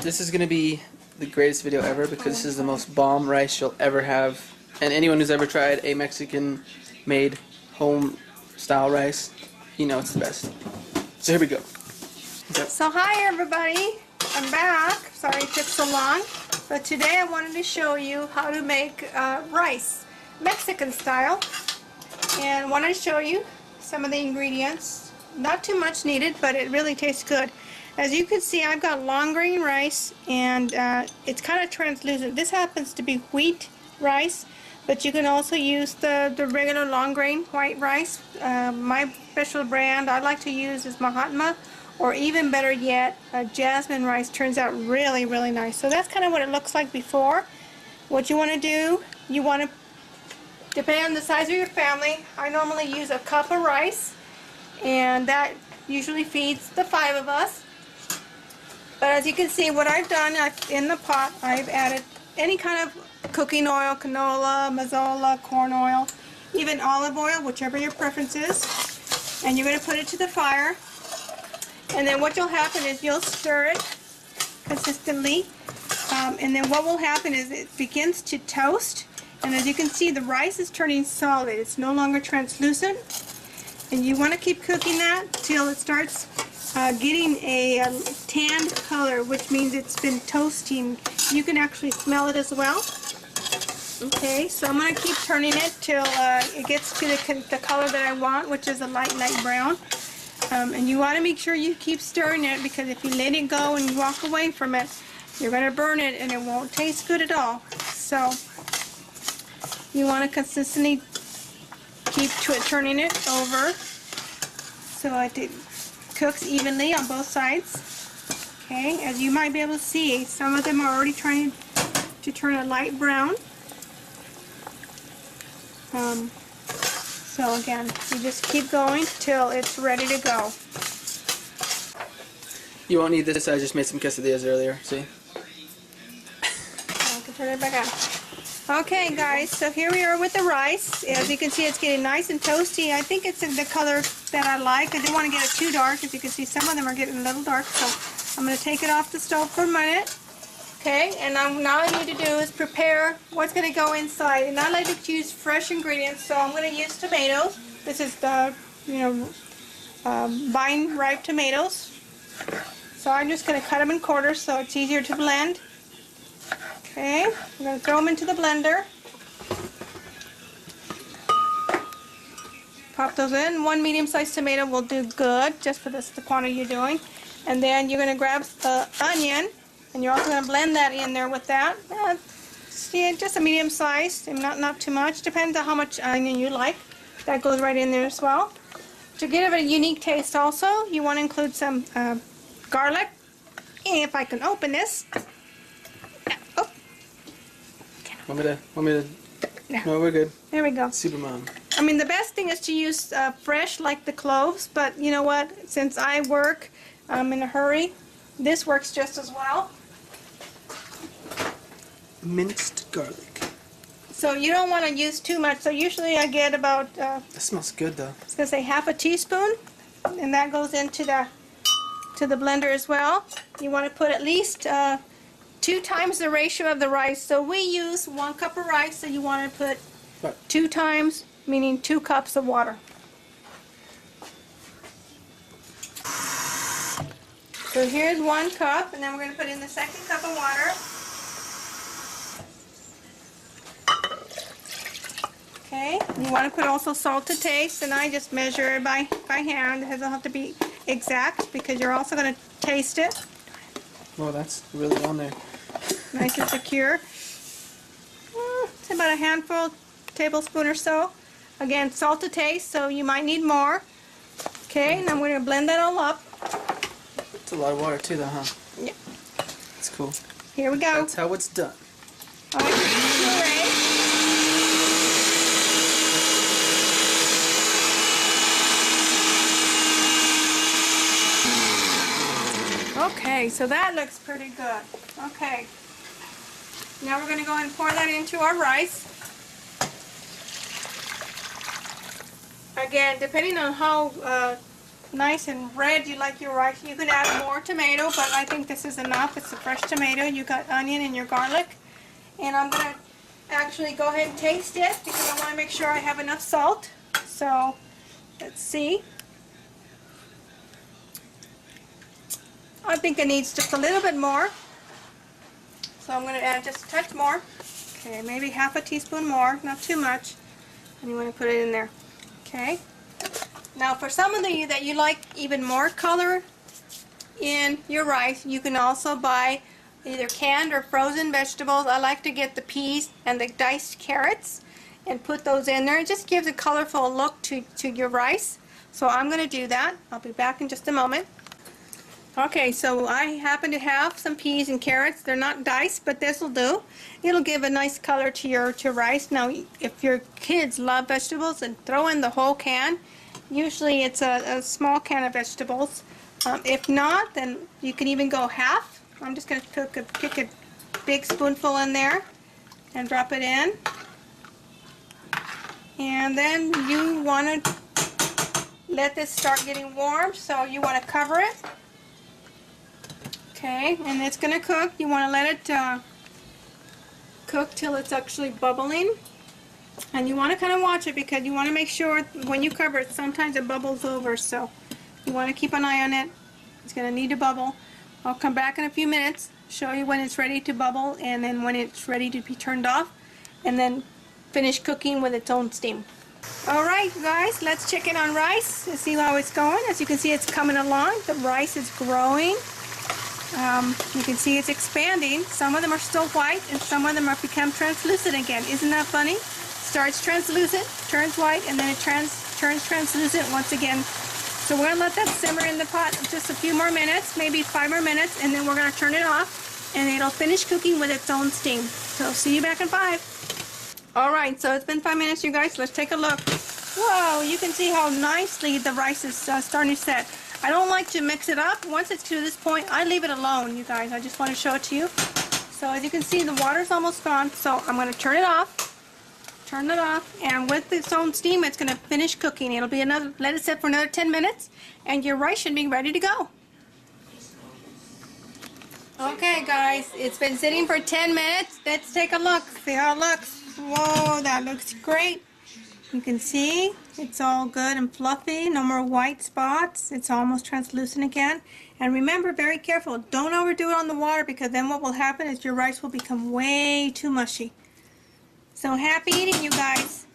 This is going to be the greatest video ever because this is the most bomb rice you'll ever have. And anyone who's ever tried a Mexican-made home-style rice, you know it's the best. So here we go. So hi everybody, I'm back. Sorry it took so long. But today I wanted to show you how to make rice, Mexican style. And I wanted to show you some of the ingredients. Not too much needed, but it really tastes good. As you can see, I've got long grain rice, and it's kind of translucent. This happens to be wheat rice, but you can also use the regular long grain white rice. My special brand I like to use is Mahatma, or even better yet, jasmine rice. Turns out really, really nice. So that's kind of what it looks like before. What you want to do, you want to, depending on the size of your family, I normally use a cup of rice, and that usually feeds the 5 of us. But as you can see, what I've done, in the pot, I've added any kind of cooking oil, canola, mazola, corn oil, even olive oil, whichever your preference is. And you're going to put it to the fire. And then what will happen is you'll stir it consistently. And then what will happen is it begins to toast. And as you can see, the rice is turning solid. It's no longer translucent. And you want to keep cooking that till it starts getting a tanned color, which means it's been toasting. You can actually smell it as well. Okay, so I'm going to keep turning it till it gets to the color that I want, which is a light brown. And you want to make sure you keep stirring it, because if you let it go and you walk away from it, you're going to burn it and it won't taste good at all. So you want to consistently keep turning it over so it cooks evenly on both sides. Okay, as you might be able to see, some of them are already trying to turn a light brown. So again, you just keep going till it's ready to go. You won't need this, I just made some quesadillas earlier, see? I can turn it back on. Okay guys, so here we are with the rice. As you can see, it's getting nice and toasty. I think it's in the color that I like. I didn't want to get it too dark. As you can see, some of them are getting a little dark, so I'm going to take it off the stove for a minute. Okay, and now I need to do is prepare what's going to go inside. And I like to use fresh ingredients, so I'm going to use tomatoes. This is the, vine ripe tomatoes. So I'm just going to cut them in quarters so it's easier to blend. Okay, I'm going to throw them into the blender. Pop those in. 1 medium-sized tomato will do good, just for the quantity you're doing. And then you're going to grab the onion, and you're also going to blend that in there with that. Just a medium-sized, and not too much. Depends on how much onion you like. That goes right in there as well. To give it a unique taste also, you want to include some garlic. If I can open this. Want me to? No, we're good. There we go. Supermom. I mean, the best thing is to use fresh, like the cloves, but you know what? Since I work in a hurry, this works just as well. Minced garlic. So you don't want to use too much. So usually I get about, that smells good though. I was going to say half a teaspoon, and that goes into the blender as well. You want to put at least 2 times the ratio of the rice. So we use 1 cup of rice, so you want to put 2 times, meaning 2 cups of water. So here's 1 cup, and then we're going to put in the 2nd cup of water. Okay, you want to put also salt to taste, and I just measure it by hand. It doesn't have to be exact because you're also going to taste it. Oh, that's really on there. Nice and secure. It's about a handful, tablespoon or so. Again, salt to taste, so you might need more. Okay, and I'm going to blend that all up. It's a lot of water too though, huh? Yeah. It's cool. Here we go. That's how it's done. All right. Okay, so that looks pretty good. Okay. Now we're going to go and pour that into our rice. Again, depending on how nice and red you like your rice, you can add more tomato, but I think this is enough. It's a fresh tomato. You got onion and your garlic. And I'm going to actually go ahead and taste it because I want to make sure I have enough salt. So, let's see. I think it needs just a little bit more. So I'm going to add just a touch more. Okay, maybe half a teaspoon more, not too much. And you want to put it in there. Okay. Now for some of you that you like even more color in your rice, you can also buy either canned or frozen vegetables. I like to get the peas and the diced carrots and put those in there. It just gives a colorful look to your rice. So I'm going to do that. I'll be back in just a moment. Okay, so I happen to have some peas and carrots. They're not diced, but this will do. It'll give a nice color to your rice. Now, if your kids love vegetables, then throw in the whole can. Usually it's a small can of vegetables. If not, then you can even go half. I'm just going to pick a big spoonful in there and drop it in. And then you want to let this start getting warm, so you want to cover it. Okay, and it's going to cook. You want to let it cook till it's actually bubbling. And you want to kind of watch it because you want to make sure when you cover it, sometimes it bubbles over. So you want to keep an eye on it. It's going to need to bubble. I'll come back in a few minutes, show you when it's ready to bubble, and then when it's ready to be turned off, and then finish cooking with its own steam. Alright guys, let's check in on rice and see how it's going. As you can see, it's coming along. The rice is growing. You can see it's expanding. Some of them are still white and some of them have become translucent again. Isn't that funny? Starts translucent, turns white, and then it turns translucent once again. So we're going to let that simmer in the pot just a few more minutes, maybe 5 more minutes, and then we're going to turn it off and it'll finish cooking with its own steam. So see you back in 5. Alright, so it's been 5 minutes, you guys. Let's take a look. Whoa, you can see how nicely the rice is starting to set. I don't like to mix it up. Once it's to this point, I leave it alone, you guys. I just want to show it to you. So as you can see, the water's almost gone, so I'm going to turn it off. Turn it off, and with its own steam, it's going to finish cooking. It'll be let it sit for another 10 minutes, and your rice should be ready to go. Okay, guys, it's been sitting for 10 minutes. Let's take a look. See how it looks. Whoa, that looks great. You can see it's all good and fluffy. No more white spots. It's almost translucent again. And remember, very careful. Don't overdo it on the water because then what will happen is your rice will become way too mushy. So happy eating, you guys.